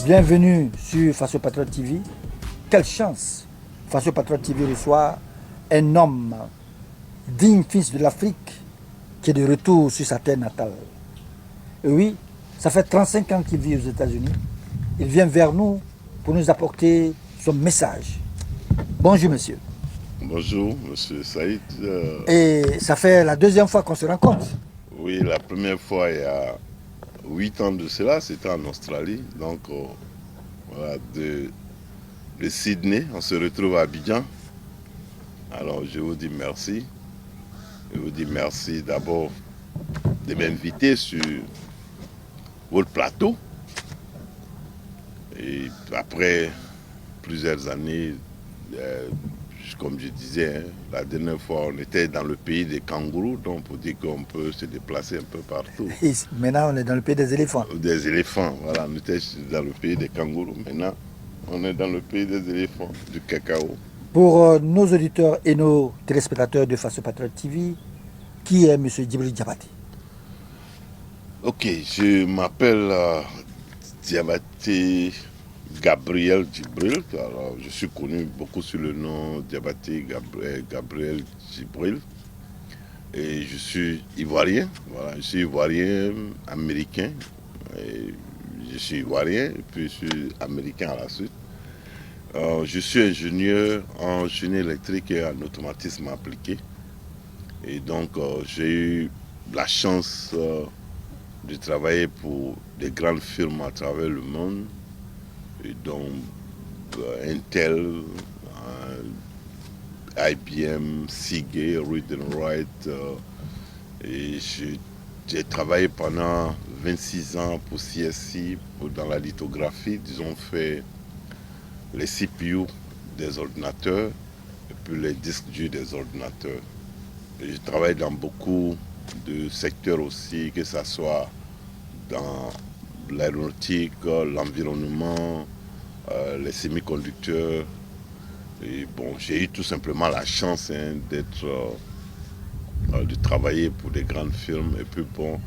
Bienvenue sur Face au Patriote TV. Quelle chance! Face au Patriote TV reçoit un homme digne fils de l'Afrique qui est de retour sur sa terre natale. Et oui, ça fait 35 ans qu'il vit aux États-Unis. Il vient vers nous pour nous apporter son message. Bonjour monsieur. Bonjour monsieur Saïd. Et ça fait la deuxième fois qu'on se rencontre. Oui, la première fois il y a 8 ans de cela, c'était en Australie. Donc voilà, de Sydney, on se retrouve à Abidjan. Alors je vous dis merci. Je vous dis merci d'abord de m'inviter sur votre plateau. Et après plusieurs années, comme je disais, la dernière fois on était dans le pays des kangourous, donc pour dire qu'on peut se déplacer un peu partout. Et maintenant on est dans le pays des éléphants. Des éléphants, voilà, on était dans le pays des kangourous, maintenant on est dans le pays des éléphants, du cacao. Pour nos auditeurs et nos téléspectateurs de Face au Patriote TV, qui est M. Djibril Diabaté? Ok, je m'appelle Diabaté Gabriel Djibril. Alors, je suis connu beaucoup sous le nom Diabaté Gabriel Djibril. Et je suis ivoirien. Voilà, je suis ivoirien américain. Et je suis ivoirien et puis je suis américain à la suite. Je suis ingénieur en génie électrique et en automatisme appliqué. Et donc, j'ai eu la chance de travailler pour des grandes firmes à travers le monde. Et donc, Intel, IBM, Seagate, Read and Write. Et j'ai travaillé pendant 26 ans pour CSI, dans la lithographie. Ils ont fait les CPU des ordinateurs et puis les disques durs des ordinateurs. Et je travaille dans beaucoup de secteurs aussi, que ce soit dans l'aéronautique, l'environnement, les semi-conducteurs. Et bon, j'ai eu tout simplement la chance d'être, de travailler pour des grandes firmes. Et puis bon,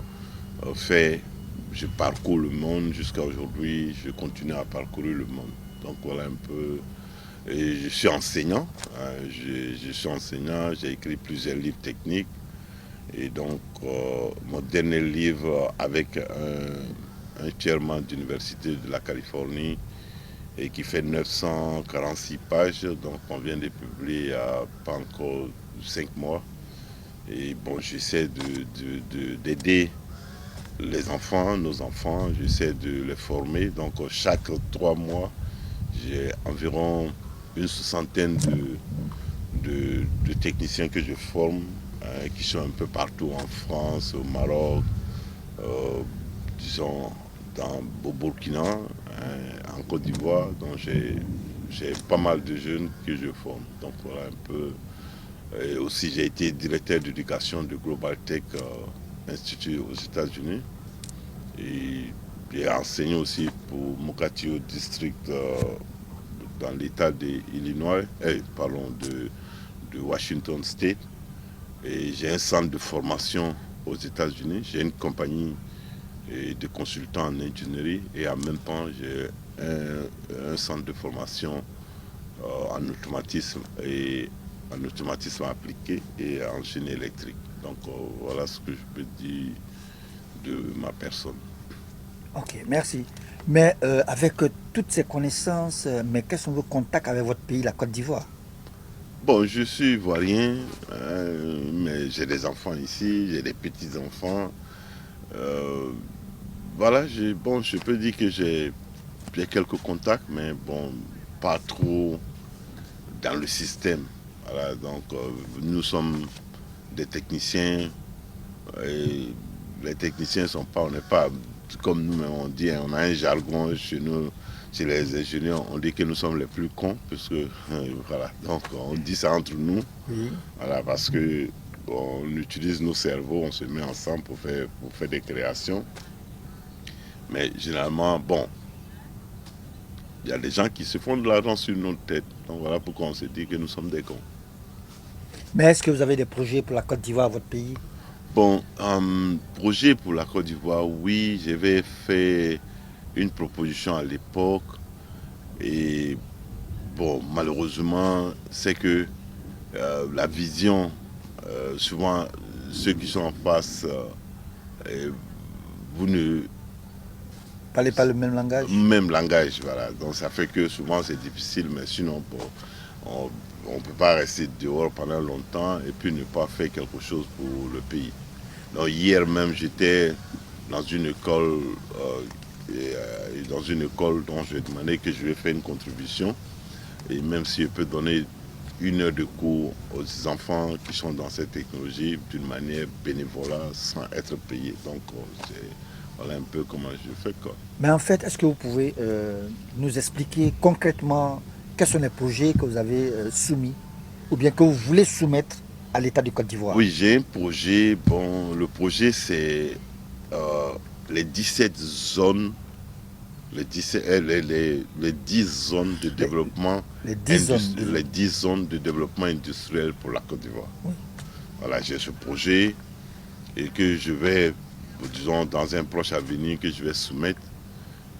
je parcours le monde jusqu'à aujourd'hui. Je continue à parcourir le monde. Donc voilà un peu. Et je suis enseignant. Je suis enseignant. J'ai écrit plusieurs livres techniques. Et donc, mon dernier livre avec un chairman d'université de la Californie et qui fait 946 pages. Donc, on vient de publier il n'y a pas encore 5 mois. Et bon, j'essaie d'aider les enfants, nos enfants. J'essaie de les former. Donc, chaque 3 mois, j'ai environ une soixantaine de techniciens que je forme, qui sont un peu partout en France, au Maroc, disons au Burkina, en Côte d'Ivoire. Donc j'ai pas mal de jeunes que je forme. Donc voilà un peu. Et aussi j'ai été directeur d'éducation de Global Tech Institute aux États-Unis. Et j'ai enseigné aussi pour Mokatio District dans l'état d'Illinois, de Washington State. Et j'ai un centre de formation aux États-Unis. J'ai une compagnie de consultants en ingénierie et en même temps j'ai un centre de formation en automatisme appliqué et en génie électrique. Donc voilà ce que je peux dire de ma personne. Ok, merci. Mais avec toutes ces connaissances, mais quels sont vos contacts avec votre pays, la Côte d'Ivoire? Bon, je suis ivoirien, mais j'ai des enfants ici, j'ai des petits-enfants. Voilà, je peux dire que j'ai quelques contacts, mais bon, pas trop dans le système. Voilà, donc nous sommes des techniciens, et les techniciens on n'est pas comme nous, on dit, on a un jargon chez nous, chez les ingénieurs, on dit que nous sommes les plus cons, parce que voilà, donc on dit ça entre nous, Oui. voilà, parce que on utilise nos cerveaux, on se met ensemble pour faire des créations. Mais généralement, bon, il y a des gens qui se font de l'argent sur notre tête. Donc voilà pourquoi on se dit que nous sommes des cons. Mais est-ce que vous avez des projets pour la Côte d'Ivoire, votre pays? Bon, projet pour la Côte d'Ivoire, oui, j'avais fait une proposition à l'époque. Et bon, malheureusement, c'est que la vision, souvent ceux qui sont en face, vous ne Parlez pas le même langage. même langage, voilà. Donc ça fait que souvent c'est difficile, mais sinon bon, on ne peut pas rester dehors pendant longtemps et puis ne pas faire quelque chose pour le pays. Donc hier même j'étais dans une école, dont je demandais que je vais faire une contribution. Et même si je peux donner 1 heure de cours aux enfants qui sont dans cette technologie d'une manière bénévolat sans être payé. Donc voilà un peu comment je fais quoi. Mais en fait, est-ce que vous pouvez nous expliquer concrètement quels sont les projets que vous avez soumis ou bien que vous voulez soumettre à l'État de Côte d'Ivoire? Oui, j'ai un projet. Bon, le projet c'est les 17 zones, les 10 zones de développement, les 10 zones les 10 zones de développement industriel pour la Côte d'Ivoire. Oui. Voilà, j'ai ce projet et que je vais, disons, dans un proche avenir, que je vais soumettre.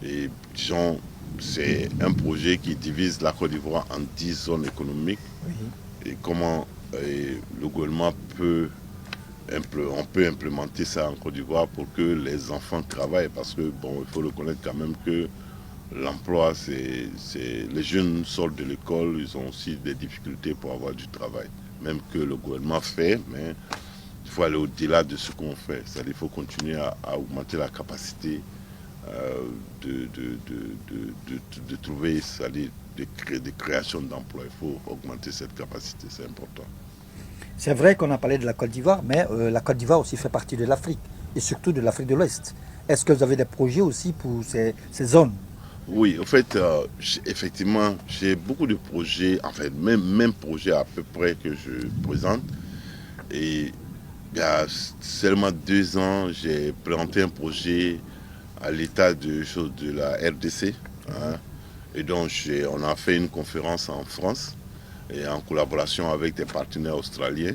Et disons, c'est un projet qui divise la Côte d'Ivoire en 10 zones économiques. Oui. Et comment le gouvernement on peut implémenter ça en Côte d'Ivoire pour que les enfants travaillent, parce que bon, il faut reconnaître quand même que l'emploi, les jeunes sortent de l'école, ils ont aussi des difficultés pour avoir du travail, même que le gouvernement fait, mais il faut aller au-delà de ce qu'on fait. C'est-à-dire qu'il faut continuer à augmenter la capacité de trouver, c'est-à-dire de création d'emplois. Il faut augmenter cette capacité, c'est important. C'est vrai qu'on a parlé de la Côte d'Ivoire, mais la Côte d'Ivoire aussi fait partie de l'Afrique, et surtout de l'Afrique de l'Ouest. Est-ce que vous avez des projets aussi pour ces zones? Oui, en fait, effectivement, j'ai beaucoup de projets, en fait, même projets à peu près que je présente. Et il y a seulement 2 ans, j'ai présenté un projet à l'état de la RDC. Hein, et donc, on a fait une conférence en France, et en collaboration avec des partenaires australiens.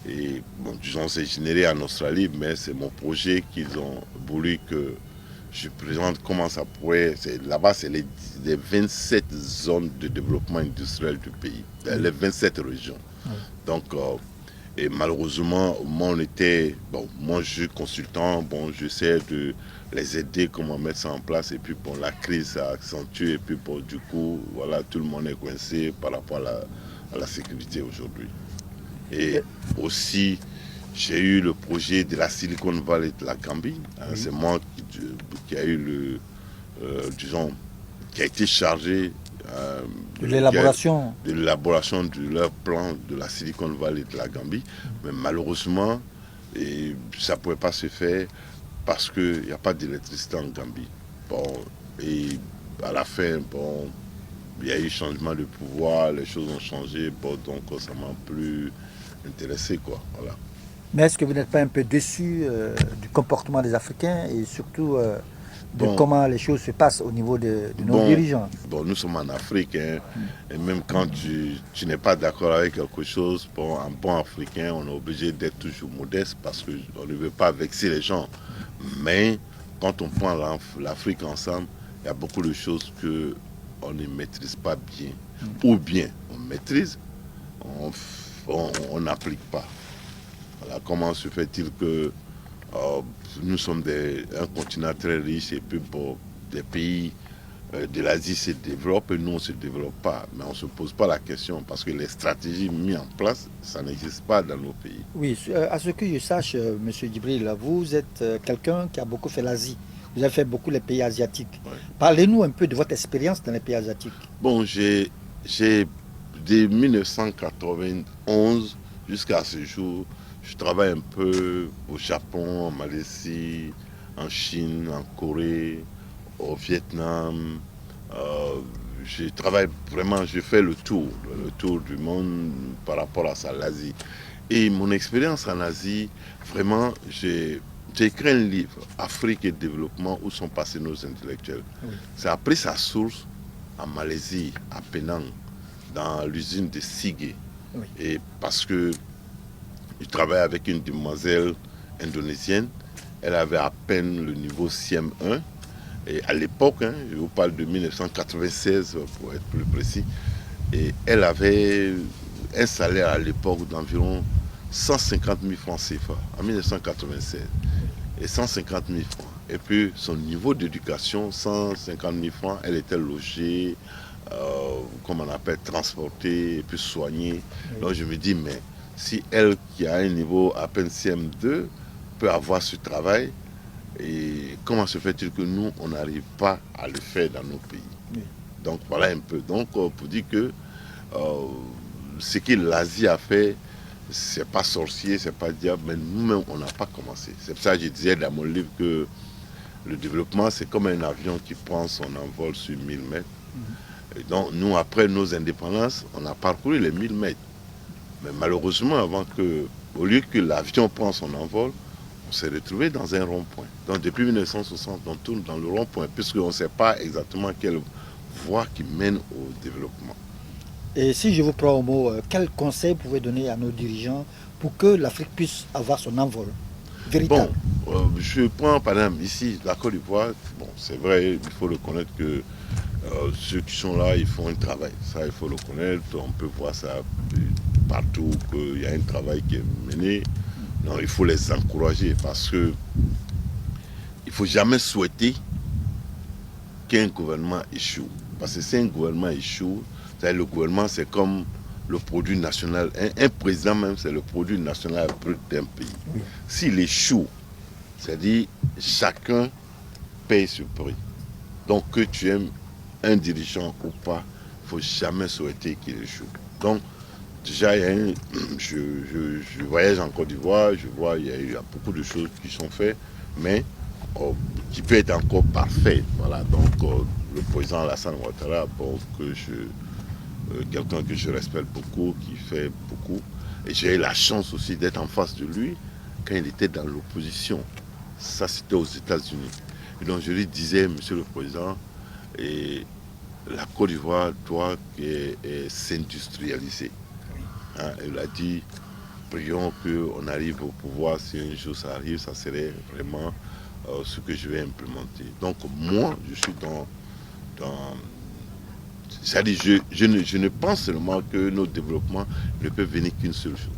Et bon, disons, c'est généré en Australie, mais c'est mon projet qu'ils ont voulu que je présente comment ça pourrait. Là-bas, c'est les 27 zones de développement industriel du pays, les 27 régions. Donc, et malheureusement, moi je suis consultant, bon, j'essaie de les aider comment mettre ça en place. Et puis, bon, la crise s'est accentuée. Et puis, bon, du coup, voilà, tout le monde est coincé par rapport à la sécurité aujourd'hui. Et aussi, j'ai eu le projet de la Silicon Valley de la Gambie. Hein, c'est moi qui a eu disons, qui a été chargé de l'élaboration de leur plan de la Silicon Valley de la Gambie. Mais malheureusement, ça ne pouvait pas se faire parce qu'il n'y a pas d'électricité en Gambie. Bon, et à la fin, bon, il y a eu changement de pouvoir, les choses ont changé, bon, donc ça m'a plus intéressé, quoi. Voilà. Mais est-ce que vous n'êtes pas un peu déçu du comportement des Africains et surtout de comment les choses se passent au niveau de nos dirigeants? Bon, nous sommes en Afrique, hein, et même quand tu n'es pas d'accord avec quelque chose, bon, un bon Africain, on est obligé d'être toujours modeste parce qu'on ne veut pas vexer les gens. Mais quand on prend l'Afrique ensemble, il y a beaucoup de choses qu'on ne maîtrise pas bien. Ou bien on maîtrise, on n'applique pas. Voilà, comment se fait-il que nous sommes un continent très riche et puis bon, des pays de l'Asie se développent et nous on ne se développe pas. Mais on ne se pose pas la question parce que les stratégies mises en place, ça n'existe pas dans nos pays. Oui, à ce que je sache, M. Djibril, vous êtes quelqu'un qui a beaucoup fait l'Asie. Vous avez fait beaucoup les pays asiatiques. Ouais. Parlez-nous un peu de votre expérience dans les pays asiatiques. Bon, j'ai dès 1991 jusqu'à ce jour, je travaille un peu au Japon, en Malaisie, en Chine, en Corée, au Vietnam. Je travaille vraiment, je fais le tour du monde par rapport à ça, l'Asie. Et mon expérience en Asie, vraiment, j'ai écrit un livre, Afrique et développement, où sont passés nos intellectuels. Oui. Ça a pris sa source en Malaisie, à Penang, dans l'usine de Sigé. Oui. Et parce que je travaillais avec une demoiselle indonésienne, elle avait à peine le niveau CM1, Et à l'époque, hein, je vous parle de 1996 pour être plus précis, et elle avait un salaire à l'époque d'environ 150 000 francs CFA en 1996. Et 150 000 francs. Et puis son niveau d'éducation, 150 000 francs, elle était logée, comme on appelle, transportée, et puis soignée. Oui. Donc je me dis, mais si elle qui a un niveau à peine CM2 peut avoir ce travail, et comment se fait-il que nous, on n'arrive pas à le faire dans nos pays? Oui. Donc voilà un peu. Donc pour dire que ce que l'Asie a fait, c'est pas sorcier, c'est pas diable, mais nous-mêmes, on n'a pas commencé. C'est pour ça que je disais dans mon livre que le développement, c'est comme un avion qui prend son envol sur 1000 mètres. Et donc, nous, après nos indépendances, on a parcouru les 1000 mètres. Mais malheureusement, au lieu que l'avion prenne son envol, on s'est retrouvé dans un rond-point. Donc, depuis 1960, on tourne dans le rond-point, puisqu'on ne sait pas exactement quelle voie qui mène au développement. Et si je vous prends au mot, quel conseil vous pouvez donner à nos dirigeants pour que l'Afrique puisse avoir son envol véritable? Bon, je prends par exemple ici la Côte d'Ivoire. Bon, c'est vrai, il faut reconnaître que ceux qui sont là, ils font un travail. Ça, il faut le connaître. On peut voir ça partout, qu'il y a un travail qui est mené. Non, il faut les encourager parce que il ne faut jamais souhaiter qu'un gouvernement échoue. Parce que si un gouvernement échoue, le gouvernement, c'est comme le produit national. Un président même, c'est le produit national brut d'un pays. Oui. S'il échoue, c'est-à-dire chacun paye ce prix. Donc que tu aimes un dirigeant ou pas, il ne faut jamais souhaiter qu'il échoue. Donc déjà, je voyage en Côte d'Ivoire, je vois il y a beaucoup de choses qui sont faites, mais qui peut être encore parfait. Voilà, donc le président Alassane Ouattara, bon, quelqu'un que je respecte beaucoup, qui fait beaucoup. Et j'ai eu la chance aussi d'être en face de lui quand il était dans l'opposition. Ça, c'était aux États-Unis. Et donc, je lui disais, Monsieur le Président, et la Côte d'Ivoire doit s'industrialiser. Hein, il a dit, prions qu'on arrive au pouvoir. Si un jour ça arrive, ça serait vraiment ce que je vais implémenter. Donc, moi, je suis dans c'est-à-dire, je ne pense seulement que nos développements ne peuvent venir qu'une seule chose,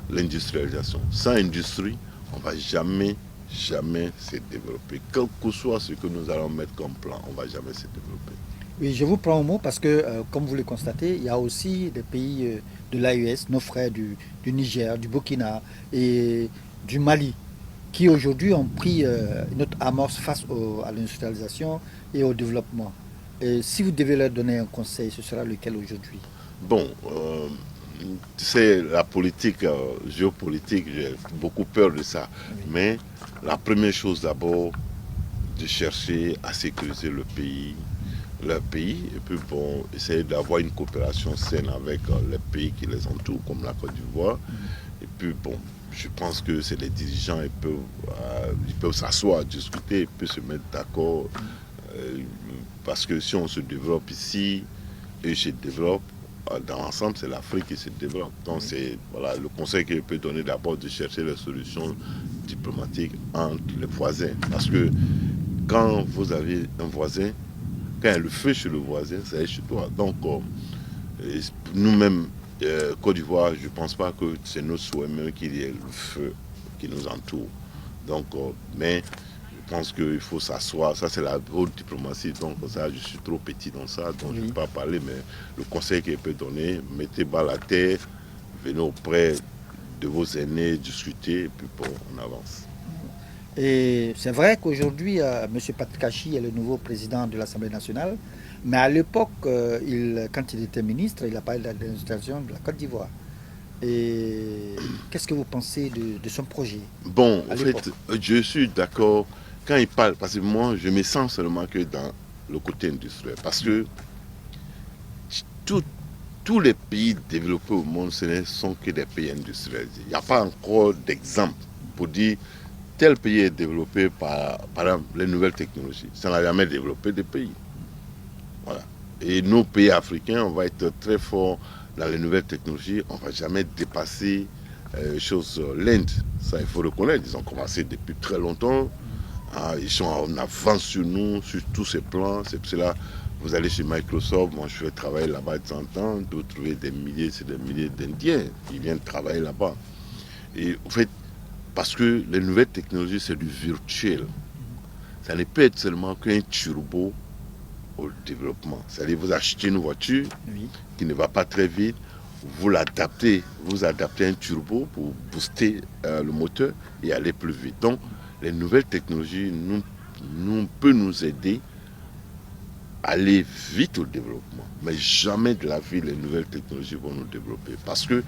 l'industrialisation. Sans industrie, on ne va jamais se développer. Quel que soit ce que nous allons mettre comme plan, on ne va jamais se développer. Oui, je vous prends au mot parce que, comme vous le constatez, il y a aussi des pays de l'AES, nos frères du Niger, du Burkina et du Mali, qui aujourd'hui ont pris une autre amorce face à l'industrialisation et au développement. Et si vous devez leur donner un conseil, ce sera lequel aujourd'hui? Bon, c'est la politique, géopolitique, j'ai beaucoup peur de ça. Oui. Mais la première chose d'abord, de chercher à sécuriser leur pays, et puis bon, essayer d'avoir une coopération saine avec les pays qui les entourent, comme la Côte d'Ivoire. Et puis bon, je pense que c'est les dirigeants, ils peuvent s'asseoir, discuter, ils peuvent se mettre d'accord. Parce que si on se développe ici, et se développe, dans l'ensemble, c'est l'Afrique qui se développe. Donc, c'est voilà, le conseil que je peux donner d'abord de chercher les solutions diplomatiques entre les voisins. Parce que quand vous avez un voisin, quand il y a le feu chez le voisin, c'est chez toi. Donc, nous-mêmes, Côte d'Ivoire, je ne pense pas que c'est notre souhait même qu'il y ait le feu qui nous entoure. Donc, mais je pense qu'il faut s'asseoir, ça c'est la haute diplomatie, donc ça je suis trop petit dans ça, donc je ne peux pas parler, mais le conseil qu'il peut donner, mettez bas la terre, venez auprès de vos aînés, discuter, et puis bon, on avance. Et c'est vrai qu'aujourd'hui, M. Patrick Achi est le nouveau président de l'Assemblée nationale, mais à l'époque, quand il était ministre, il a parlé de l'industrialisation de la Côte d'Ivoire. Et qu'est-ce que vous pensez de son projet? Bon, en fait, je suis d'accord. Quand il parle, parce que moi, je me sens seulement que dans le côté industriel. Parce que tous les pays développés au monde, ce ne sont que des pays industrialisés. Il n'y a pas encore d'exemple pour dire tel pays est développé par exemple, les nouvelles technologies. Ça n'a jamais développé de pays. Voilà. Et nos pays africains, on va être très forts dans les nouvelles technologies. On ne va jamais dépasser l'Inde. Ça, il faut reconnaître. Ils ont commencé depuis très longtemps. Hein, ils sont en avance sur nous, sur tous ces plans. C'est pour cela, vous allez chez Microsoft, moi je vais travailler là-bas de temps en temps, vous trouvez des milliers d'Indiens qui viennent travailler là-bas. Et en fait, parce que les nouvelles technologies, c'est du virtuel. Ça ne peut être seulement qu'un turbo au développement. C'est-à-dire, vous achetez une voiture qui ne va pas très vite, vous adaptez un turbo pour booster le moteur et aller plus vite. Donc, les nouvelles technologies peuvent nous aider à aller vite au développement. Mais jamais de la vie, les nouvelles technologies vont nous développer. Parce que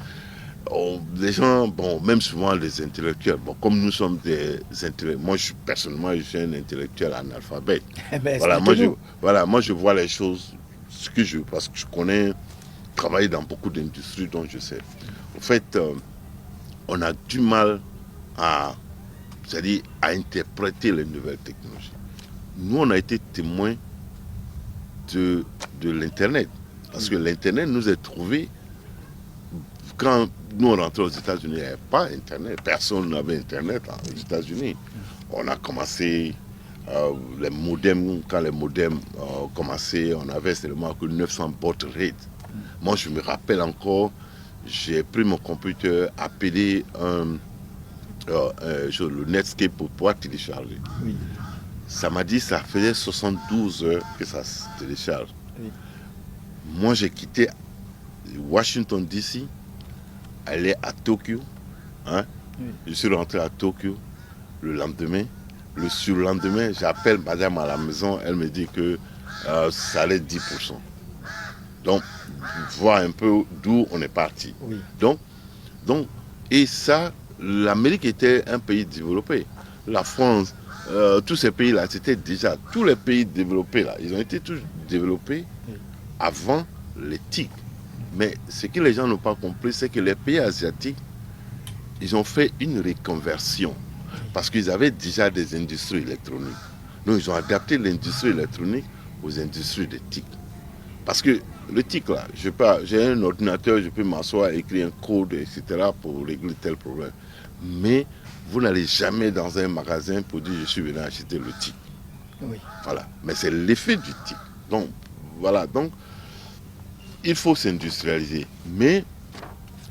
les gens, même souvent les intellectuels, comme nous sommes des intellectuels, moi personnellement je suis un intellectuel analphabète. Moi je vois les choses, parce que je connais, travailler dans beaucoup d'industries dont je sais. En fait, on a du mal c'est-à-dire à interpréter les nouvelles technologies. Nous, on a été témoins de l'Internet. Parce que l'Internet nous est trouvé. Quand nous on rentrait aux États-Unis, il n'y avait pas Internet. Personne n'avait Internet aux États-Unis. On a commencé les modems. Quand les modems ont commencé, on avait seulement que 900 baud rate. Moi, je me rappelle encore, j'ai pris mon computer, appelé le Netscape pour pouvoir télécharger. Oui. Ça m'a dit ça faisait 72 heures que ça se télécharge. Oui. Moi, j'ai quitté Washington, D.C., allé à Tokyo. Hein? Oui. Je suis rentré à Tokyo le lendemain. Le surlendemain, j'appelle madame à la maison. Elle me dit que ça allait 10%. Donc, voir un peu d'où on est parti. Oui. Donc, et ça, l'Amérique était un pays développé. La France, tous ces pays-là, c'était déjà, tous les pays développés, là, ils ont été tous développés avant les TIC. Mais ce que les gens n'ont pas compris, c'est que les pays asiatiques, ils ont fait une reconversion parce qu'ils avaient déjà des industries électroniques. Donc, ils ont adapté l'industrie électronique aux industries de TIC. Parce que le TIC, là, j'ai un ordinateur, je peux m'asseoir, écrire un code, etc. pour régler tel problème. Mais vous n'allez jamais dans un magasin pour dire je suis venu acheter le TIC. Oui. Voilà. Mais c'est l'effet du TIC. Donc, voilà. Donc, il faut s'industrialiser. Mais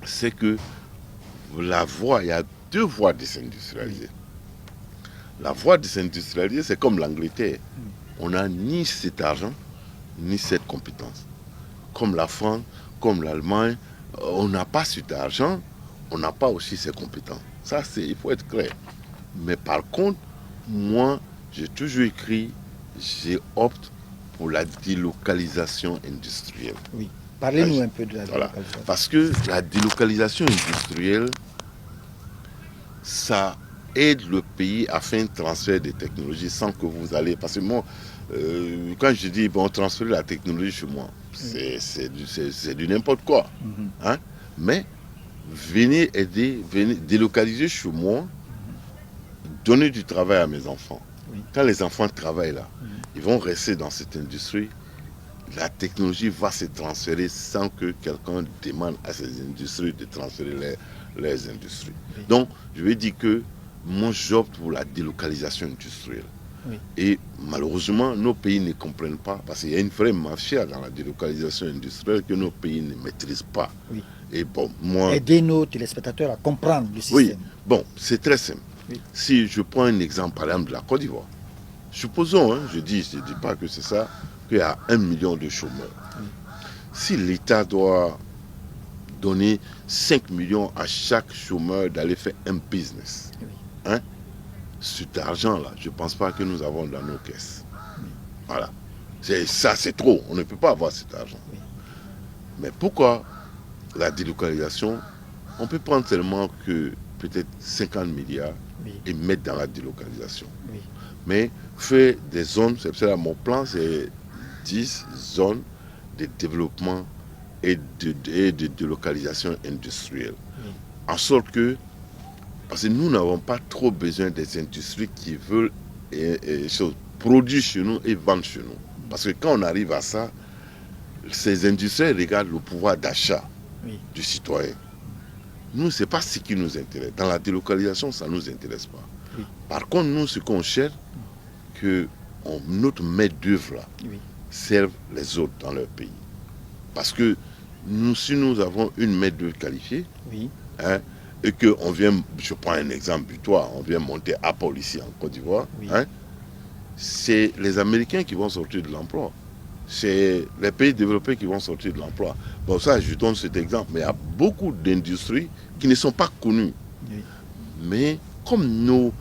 c'est que il y a deux voies de s'industrialiser. La voie de s'industrialiser, c'est comme l'Angleterre. On n'a ni cet argent, ni cette compétence. Comme la France, comme l'Allemagne, on n'a pas cet argent, on n'a pas aussi ces compétences. Ça, il faut être clair. Mais par contre, moi, j'ai toujours écrit, j'opte pour la délocalisation industrielle. Oui. Parlez-nous un peu de la délocalisation. Parce que la délocalisation industrielle, ça aide le pays à faire un transfert des technologies sans que vous allez... Parce que moi, quand je dis, transférer la technologie chez moi, c'est du n'importe quoi. Hein? Mais venez aider, venez délocaliser chez moi, donner du travail à mes enfants. Oui. Quand les enfants travaillent là, ils vont rester dans cette industrie. La technologie va se transférer sans que quelqu'un demande à ces industries de transférer les industries. Oui. Donc, je vais dire que moi, j'opte pour la délocalisation industrielle. Oui. Et malheureusement, nos pays ne comprennent pas, parce qu'il y a une vraie mafia dans la délocalisation industrielle que nos pays ne maîtrisent pas. Oui. Et moi... Aider nos téléspectateurs à comprendre le système. Oui, c'est très simple. Oui. Si je prends un exemple, par exemple, de la Côte d'Ivoire, supposons, je ne dis pas que c'est ça, qu'il y a 1 million de chômeurs. Oui. Si l'État doit donner 5 millions à chaque chômeur d'aller faire un business, oui. Hein, cet argent-là, je ne pense pas que nous avons dans nos caisses. Oui. Voilà. C'est trop. On ne peut pas avoir cet argent. Oui. Mais pourquoi la délocalisation, on peut prendre seulement que peut-être 50 milliards et mettre dans la délocalisation. Oui. Mais faire des zones, c'est ça, mon plan, c'est 10 zones de développement et de délocalisation industrielle. Oui. En sorte que, parce que nous n'avons pas trop besoin des industries qui veulent produire chez nous et vendre chez nous. Parce que quand on arrive à ça, ces industries regardent le pouvoir d'achat du citoyen. Nous, ce n'est pas ce qui nous intéresse. Dans la délocalisation, ça ne nous intéresse pas. Oui. Par contre, nous, ce qu'on cherche, que notre main-d'œuvre là Oui. serve les autres dans leur pays. Parce que si nous avons une main-d'œuvre qualifiée, Oui. hein, et qu'on vient, je prends un exemple butoir, on vient monter Apple ici en Côte d'Ivoire, Oui. hein, c'est les Américains qui vont sortir de l'emploi. C'est les pays développés qui vont sortir de l'emploi. Bon, ça, je donne cet exemple, mais il y a beaucoup d'industries qui ne sont pas connues. Oui. Mais comme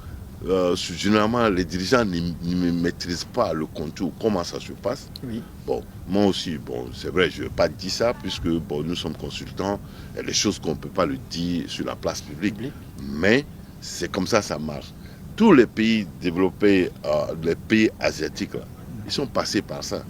généralement, les dirigeants ne maîtrisent pas le contour, comment ça se passe. Oui. Bon, moi aussi, bon, c'est vrai, je ne vais pas dire ça, puisque bon, nous sommes consultants, il y a des choses qu'on ne peut pas le dire sur la place publique. Public. Mais c'est comme ça marche. Tous les pays développés, les pays asiatiques, là, ils sont passés par ça.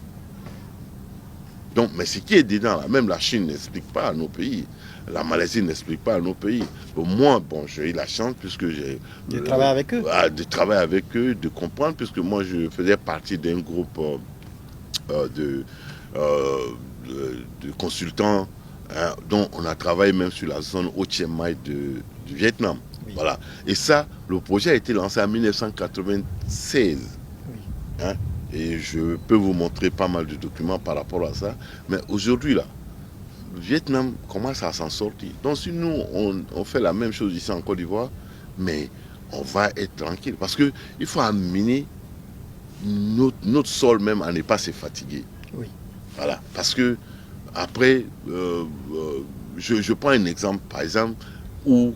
Donc, mais ce qui est dedans, là, même la Chine n'explique pas à nos pays. La Malaisie n'explique pas à nos pays. Bon, moi, bon, j'ai eu la chance, puisque j'ai... De travailler avec eux. De travailler avec eux, de comprendre, puisque moi, je faisais partie d'un groupe de consultants, hein, dont on a travaillé même sur la zone Ho Chi Minh du Vietnam. Oui. Voilà. Et ça, le projet a été lancé en 1996. Oui. Hein, et je peux vous montrer pas mal de documents par rapport à ça. Mais aujourd'hui, là, le Vietnam commence à s'en sortir. Donc si nous, on fait la même chose ici en Côte d'Ivoire, mais on va être tranquille. Parce qu'il faut amener notre sol même à ne pas se fatiguer. Oui. Voilà. Parce que après, je prends un exemple, par exemple, où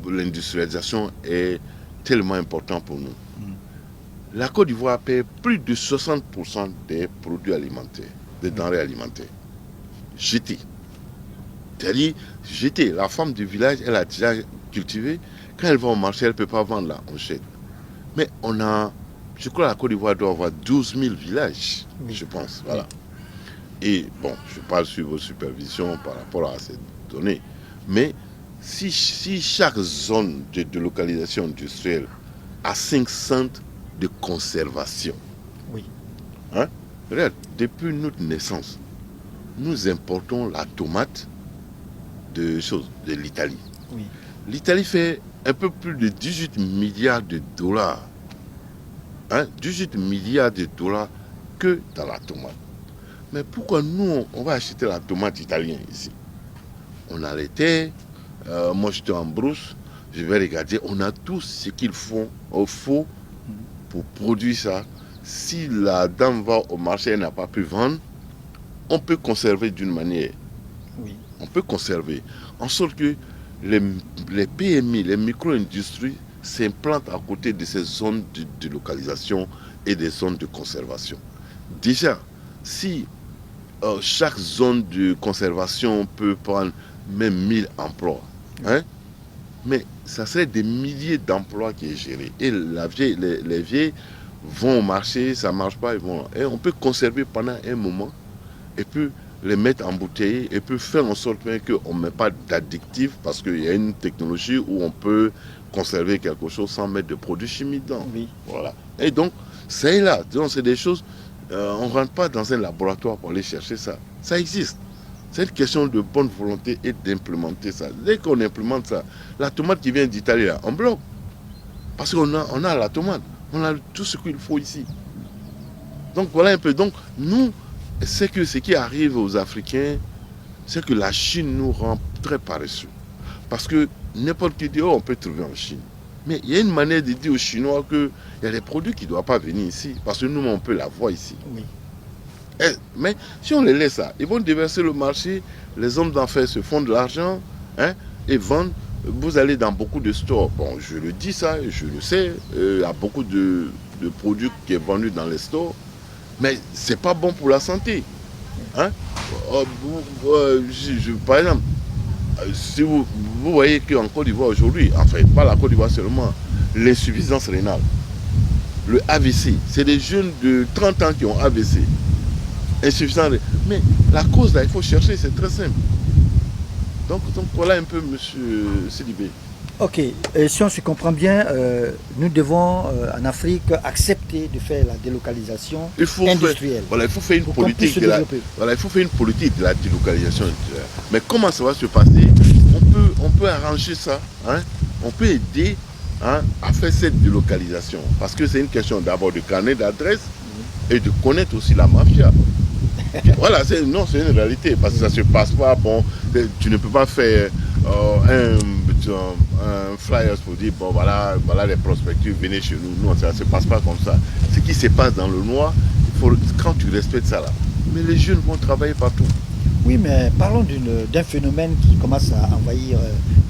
l'industrialisation est tellement importante pour nous. La Côte d'Ivoire paie plus de 60% des produits alimentaires, des denrées alimentaires. Jeté. C'est-à-dire, jeté. La femme du village, elle a déjà cultivé. Quand elle va au marché, elle ne peut pas vendre là, on jette. Mais on a, je crois que la Côte d'Ivoire doit avoir 12 000 villages, Oui. je pense. Voilà. Et bon, je parle sur vos supervisions par rapport à ces données. Mais si chaque zone de localisation industrielle a 5 centres de conservation, Oui. hein, regarde, depuis notre naissance, nous importons la tomate de l'Italie. Oui. L'Italie fait un peu plus de 18 milliards de dollars. Hein, 18 milliards de dollars que dans la tomate. Mais pourquoi nous, on va acheter la tomate italienne ici? On a les terres, moi j'étais en brousse, je vais regarder, on a tout ce qu'il faut pour produire ça. Si la dame va au marché et n'a pas pu vendre, on peut conserver d'une manière. Oui. On peut conserver. En sorte que les PMI, les micro-industries s'implantent à côté de ces zones de localisation et des zones de conservation. Déjà, si chaque zone de conservation peut prendre même 1000 emplois, hein, mais ça serait des milliers d'emplois qui est géré. Et les vieilles vont au marché, ça ne marche pas, et on peut conserver pendant un moment et puis les mettre en bouteille et puis faire en sorte qu'on ne met pas d'addictifs parce qu'il y a une technologie où on peut conserver quelque chose sans mettre de produits chimiques dedans. Oui. Voilà. Et donc, c'est là. Donc, c'est des choses, on ne rentre pas dans un laboratoire pour aller chercher ça. Ça existe. C'est une question de bonne volonté et d'implémenter ça. Dès qu'on implémente ça, la tomate qui vient d'Italie, là, on bloque. Parce qu'on a la tomate. On a tout ce qu'il faut ici. Donc, voilà un peu. Donc, nous, c'est que ce qui arrive aux Africains, c'est que la Chine nous rend très paresseux. Parce que n'importe qui dit, oh, on peut trouver en Chine. Mais il y a une manière de dire aux Chinois qu'il y a des produits qui ne doivent pas venir ici. Parce que nous, on peut l'avoir ici. Oui. Mais si on les laisse ça, ils vont déverser le marché, les hommes d'affaires se font de l'argent, hein, et vendent. Vous allez dans beaucoup de stores. Bon, je le dis ça, je le sais, il y a beaucoup de produits qui sont vendus dans les stores. Mais ce n'est pas bon pour la santé. Hein? Par exemple, si vous voyez qu'en Côte d'Ivoire aujourd'hui, enfin pas la Côte d'Ivoire seulement, l'insuffisance rénale, le AVC, c'est des jeunes de 30 ans qui ont AVC. Insuffisance rénale. Mais la cause là, il faut chercher, c'est très simple. Donc voilà un peu, M. Sidibé. Ok, si on se comprend bien, nous devons en Afrique accepter de faire la délocalisation industrielle. Il faut faire une politique. Il faut faire une politique de la délocalisation industrielle. Mais comment ça va se passer? On peut arranger ça. Hein? On peut aider hein, a fait cette délocalisation. Parce que c'est une question d'abord de carnet d'adresse et de connaître aussi la mafia. Voilà, c'est une réalité. Parce que ça ne se passe pas, bon, tu ne peux pas faire un flyer pour dire, bon, voilà les prospectus, venez chez nous. Non, ça ne se passe pas comme ça. Ce qui se passe dans le noir, quand tu respectes ça là. Mais les jeunes vont travailler partout. Oui, mais parlons d'un phénomène qui commence à envahir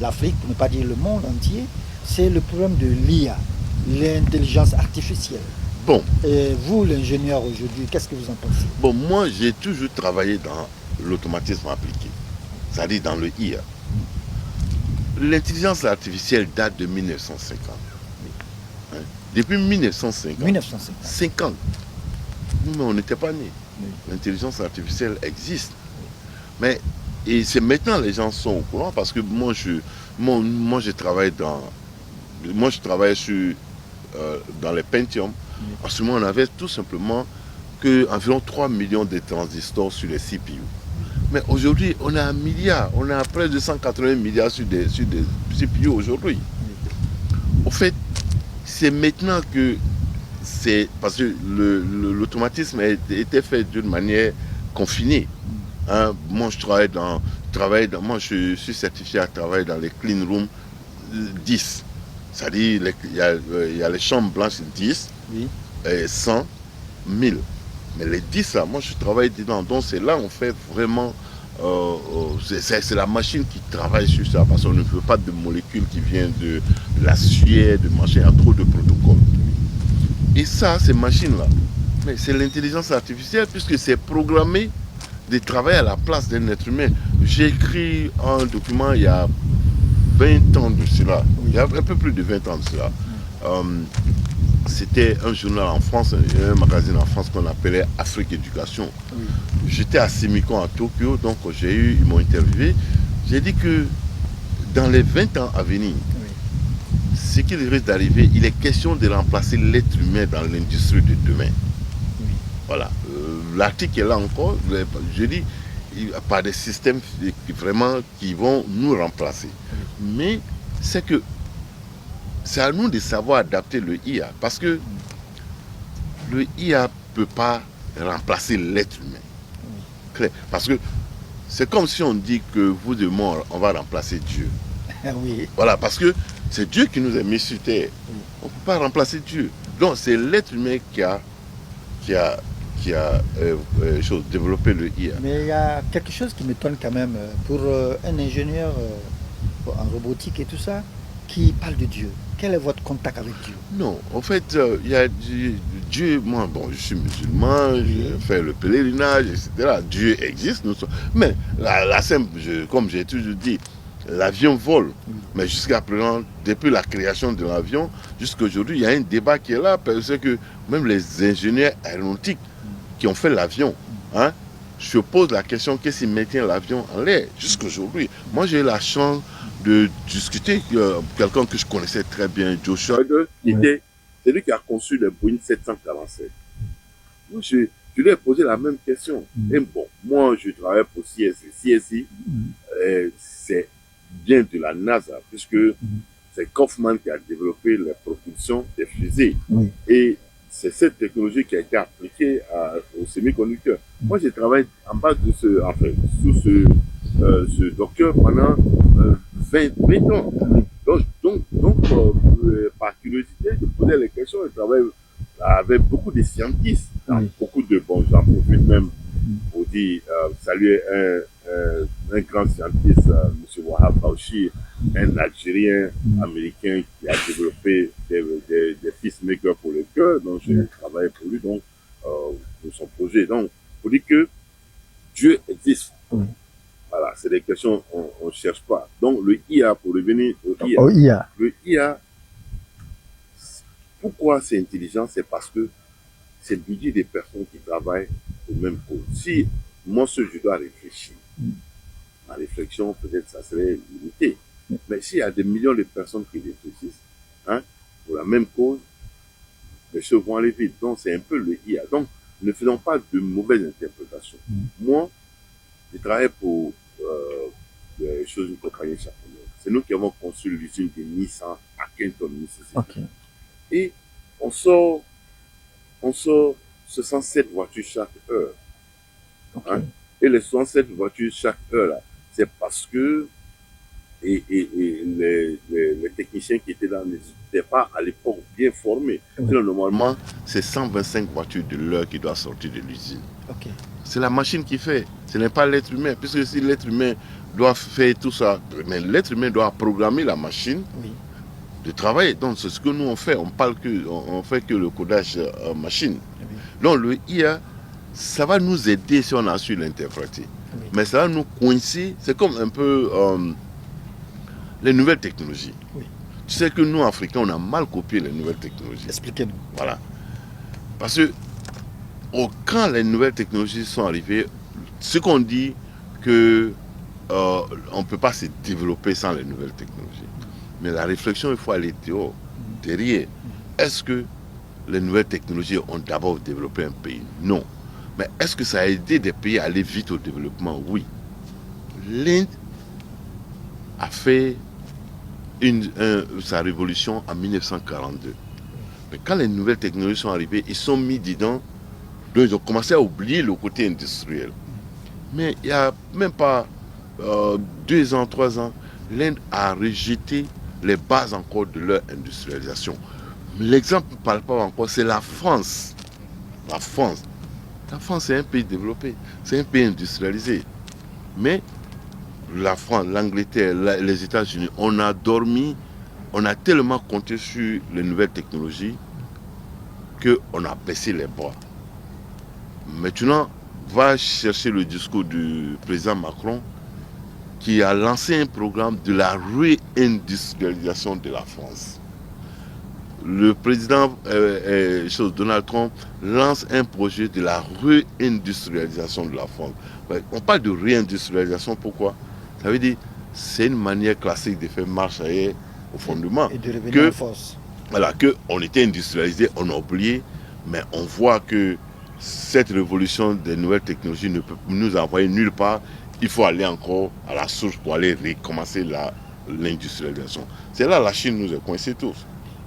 l'Afrique, pour ne pas dire le monde entier. C'est le problème de l'IA, l'intelligence artificielle. Bon. Et vous, l'ingénieur aujourd'hui, qu'est-ce que vous en pensez? Bon, moi, j'ai toujours travaillé dans l'automatisme appliqué, c'est-à-dire dans le IA. L'intelligence artificielle date de 1950. Hein? Depuis 1950. 50. Nous, mais on n'était pas nés. L'intelligence artificielle existe. Mais et c'est maintenant les gens sont au courant parce que moi je travaille dans les Pentium. En ce moment on avait tout simplement environ 3 millions de transistors sur les CPU. Mais aujourd'hui on a 1 milliard, on a près de 180 milliards sur des CPU aujourd'hui. Au fait, c'est maintenant que c'est parce que l'automatisme a été fait d'une manière confinée. Hein, moi, moi, je suis certifié à travailler dans les clean rooms 10. C'est-à-dire, il y a les chambres blanches 10, oui. 100, 1000. Mais les 10, là, moi, je travaille dedans. Donc, c'est là on fait vraiment... c'est la machine qui travaille sur ça. Parce qu'on ne veut pas de molécules qui viennent de la sueur, de machin. Il y a trop de protocoles. Et ça, ces machines-là, mais c'est l'intelligence artificielle puisque c'est programmé de travailler à la place d'un être humain. J'ai écrit un document il y a 20 ans de cela, il y a un peu plus de 20 ans de cela. C'était un journal en France, un magazine en France qu'on appelait Afrique Éducation. Oui. J'étais à Semicon à Tokyo, donc ils m'ont interviewé. J'ai dit que dans les 20 ans à venir, oui, ce qui risque d'arriver, il est question de remplacer l'être humain dans l'industrie de demain. Oui. Voilà. L'article est là encore, je dis, par des systèmes vraiment qui vont nous remplacer. Oui. Mais c'est à nous de savoir adapter le IA, parce que le IA ne peut pas remplacer l'être humain. Oui. Parce que c'est comme si on dit que vous et moi, on va remplacer Dieu. Oui. Voilà, parce que c'est Dieu qui nous a mis sur terre. Oui. On ne peut pas remplacer Dieu. Donc c'est l'être humain qui a développé le IA. Mais il y a quelque chose qui m'étonne quand même pour un ingénieur en robotique et tout ça, qui parle de Dieu. Quel est votre contact avec Dieu? Non, en fait, il y a Dieu. Moi, bon, je suis musulman, je fais le pèlerinage, etc. Dieu existe, mais la simple, comme j'ai toujours dit, l'avion vole. Mais jusqu'à présent, depuis la création de l'avion, jusqu'à aujourd'hui, il y a un débat qui est là, parce que même les ingénieurs aéronautiques qui ont fait l'avion, hein, je pose la question, qu'est-ce qui maintient l'avion en l'air jusqu'à aujourd'hui? Moi, j'ai eu la chance de discuter quelqu'un que je connaissais très bien, Joe Schroeder, qui était celui qui a conçu le Boeing 747. Moi, je lui ai posé la même question. Et bon, moi, je travaille pour CSI. CSI, c'est bien de la NASA, puisque c'est Kaufman qui a développé la propulsion des fusées. Et c'est cette technologie qui a été appliquée aux semi-conducteurs. Moi, j'ai travaillé en base de sous ce docteur pendant 20 ans. Donc par curiosité, je posais les questions. Je travaillais avec beaucoup de scientifiques, beaucoup de bons. J'en profite même pour dire, saluer un grand scientiste, M. Wahab Bauchi, un Algérien américain qui a développé des pacemakers pour le cœur. Donc, j'ai travaillé pour lui, donc, pour son projet. Donc, pour dire que Dieu existe. Voilà, c'est des questions qu'on ne cherche pas. Donc, le IA, pour revenir au IA, le IA, pourquoi c'est intelligent? C'est parce que c'est le budget des personnes qui travaillent au même cause. Si moi, je dois réfléchir, ma réflexion, peut-être, ça serait limité. Mais s'il y a des millions de personnes qui réfléchissent, hein, pour la même cause, les choses vont aller vite. Donc, c'est un peu le IA. Donc, ne faisons pas de mauvaises interprétations. Moi, je travaille pour une compagnie japonaise. C'est nous qui avons construit l'usine de Nissan à Clinton, Mississippi. Ok. Et on sort 67 voitures chaque heure. Ok. Hein? Et les 67 voitures chaque heure, là, c'est parce que les techniciens qui étaient là n'étaient pas à l'époque bien formés. Oui. Sinon, normalement, c'est 125 voitures de l'heure qui doivent sortir de l'usine. Ok. C'est la machine qui fait, ce n'est pas l'être humain. Puisque si l'être humain doit faire tout ça, mais l'être humain doit programmer la machine Oui. de travailler. Donc c'est ce que nous on fait. On fait que le codage machine. Oui. Donc le IA, ça va nous aider si on a su l'interpréter. Oui. Mais ça va nous coincer. C'est comme un peu les nouvelles technologies. Oui. Tu sais que nous, Africains, on a mal copié les nouvelles technologies. Expliquez-nous. Voilà. Parce que quand les nouvelles technologies sont arrivées, ce qu'on dit que on ne peut pas se développer sans les nouvelles technologies. Mais la réflexion, il faut aller dehors, derrière. Est-ce que les nouvelles technologies ont d'abord développé un pays? Non. Mais est-ce que ça a aidé des pays à aller vite au développement? Oui. L'Inde a fait sa révolution en 1942. Mais quand les nouvelles technologies sont arrivées, ils sont mis dedans, donc ils ont commencé à oublier le côté industriel. Mais il n'y a même pas 2 ans, 3 ans, l'Inde a rejeté les bases encore de leur industrialisation. L'exemple palpable encore, c'est la France. La France. La France, c'est un pays développé, c'est un pays industrialisé. Mais la France, l'Angleterre, les États-Unis, on a dormi, on a tellement compté sur les nouvelles technologies qu'on a baissé les bras. Maintenant, va chercher le discours du président Macron qui a lancé un programme de la réindustrialisation de la France. Le président Donald Trump lance un projet de la réindustrialisation de la France. On parle de réindustrialisation, pourquoi? Ça veut dire c'est une manière classique de faire marche arrière au fondement. Et de revenir en force. Voilà, qu'on était industrialisé, on a oublié, mais on voit que cette révolution des nouvelles technologies ne peut nous envoyer nulle part. Il faut aller encore à la source pour aller recommencer l'industrialisation. C'est là la Chine nous a coincés tous.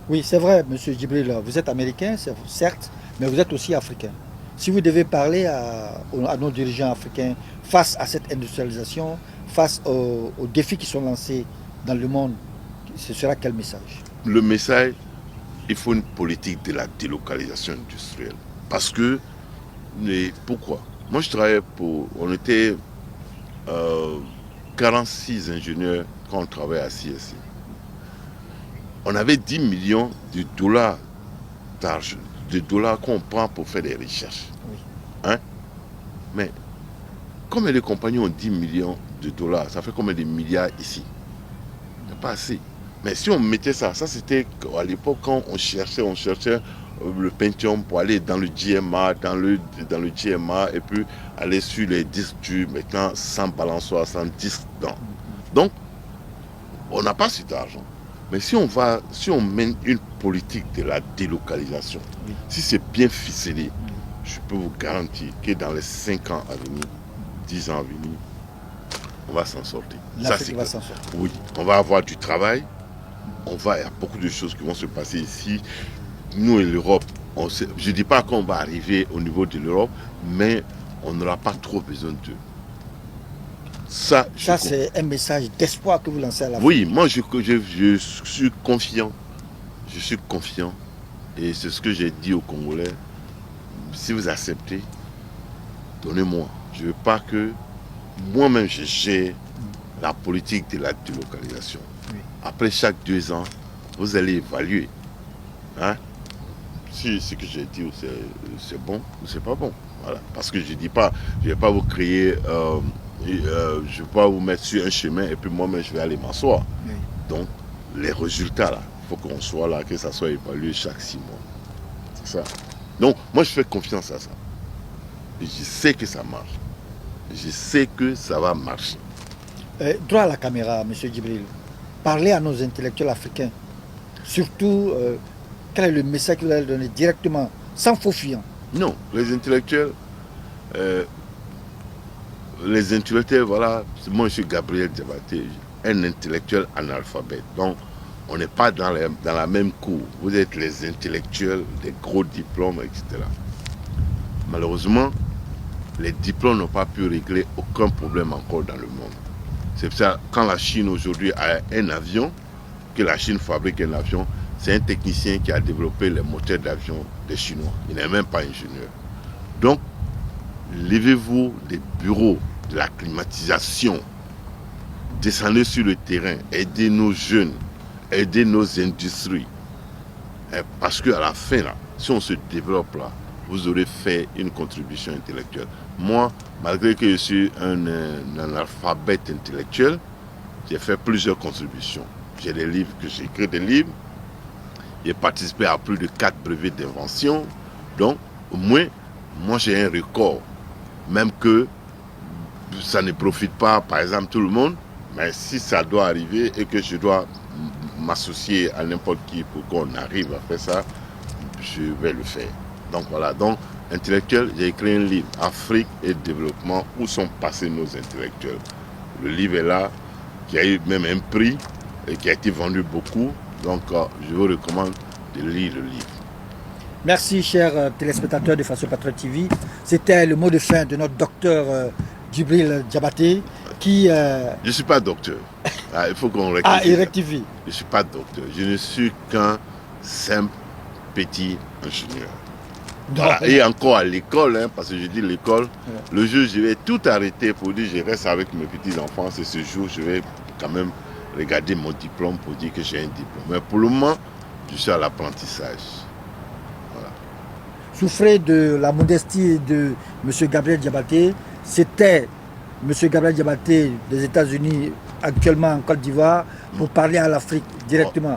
Oui, c'est vrai, M. Djibril, vous êtes américain, certes, mais vous êtes aussi africain. Si vous devez parler à nos dirigeants africains face à cette industrialisation, face aux défis qui sont lancés dans le monde, ce sera quel message? Le message, il faut une politique de la délocalisation industrielle. Parce que, pourquoi? Moi je travaillais on était 46 ingénieurs quand on travaillait à CSI. On avait 10 millions de dollars d'argent, de dollars qu'on prend pour faire des recherches. Oui. Hein? Mais combien de compagnies ont 10 millions de dollars? Ça fait combien de milliards ici? Il n'y a pas assez. Mais si on mettait ça c'était à l'époque quand on cherchait le Pentium pour aller dans le GMA, dans le GMA et puis aller sur les disques durs, maintenant sans balançoire, sans disque. Donc, on n'a pas cet argent. Mais si on mène une politique de la délocalisation, oui, si c'est bien ficelé, je peux vous garantir que dans les 5 ans à venir, 10 ans à venir, on va s'en sortir. L'Afrique va s'en sortir. Oui, on va avoir du travail, il y a beaucoup de choses qui vont se passer ici. Nous et l'Europe, je ne dis pas qu'on va arriver au niveau de l'Europe, mais on n'aura pas trop besoin d'eux. Ça c'est un message d'espoir que vous lancez à l'Afrique. Oui, moi je suis confiant. Je suis confiant. Et c'est ce que j'ai dit aux Congolais. Si vous acceptez, donnez-moi. Je ne veux pas que moi-même je gère la politique de la délocalisation. Oui. Après chaque 2 ans, vous allez évaluer. Hein? Si ce que j'ai dit c'est bon ou c'est pas bon. Voilà. Parce que je ne vais pas vous créer... je ne vais pas vous mettre sur un chemin et puis moi-même je vais aller m'asseoir. Oui. Donc les résultats là, il faut qu'on soit là, que ça soit évalué chaque 6 mois. C'est ça. Donc moi je fais confiance à ça. Et je sais que ça marche. Je sais que ça va marcher. Droit à la caméra, M. Djibril. Parlez à nos intellectuels africains. Surtout, quel est le message que vous allez donner directement, sans faux fuyant? Non, les intellectuels, voilà, moi je suis Gabriel Diabaté, un intellectuel analphabète. Donc, On n'est pas dans la même cour. Vous êtes les intellectuels, des gros diplômes, etc. Malheureusement, les diplômes n'ont pas pu régler aucun problème encore dans le monde. C'est pour ça, quand la Chine aujourd'hui a un avion, que la Chine fabrique un avion, c'est un technicien qui a développé les moteurs d'avion des Chinois. Il n'est même pas ingénieur. Donc, levez-vous des bureaux, de la climatisation, descendez sur le terrain, aidez nos jeunes, aidez nos industries. Parce qu'à la fin, là, si on se développe là, vous aurez fait une contribution intellectuelle. Moi, malgré que je suis un analphabète intellectuel, j'ai fait plusieurs contributions. J'ai des livres que j'ai écrit des livres. J'ai participé à plus de 4 brevets d'invention. Donc, au moins, moi j'ai un record. Même que ça ne profite pas, par exemple, tout le monde. Mais si ça doit arriver et que je dois m'associer à n'importe qui pour qu'on arrive à faire ça, je vais le faire. Donc voilà, donc intellectuel, j'ai écrit un livre, Afrique et développement, où sont passés nos intellectuels. Le livre est là, qui a eu même un prix et qui a été vendu beaucoup. Donc je vous recommande de lire le livre. Merci, chers téléspectateurs de Faso Patriote TV. C'était le mot de fin de notre docteur Djibril Diabaté, qui... Je ne suis pas docteur. Il faut qu'on rectifie. Ah, il rectifie. Je ne suis pas docteur. Je ne suis qu'un simple petit ingénieur. Voilà. Et encore à l'école, hein, parce que je dis l'école, le jour je vais tout arrêter pour dire je reste avec mes petits-enfants, c'est ce jour je vais quand même regarder mon diplôme pour dire que j'ai un diplôme. Mais pour le moment, je suis à l'apprentissage. Voilà. Souffrez de la modestie de M. Gabriel Diabaté. C'était M. Gabriel Diabaté des États-Unis, actuellement en Côte d'Ivoire, pour parler à l'Afrique directement.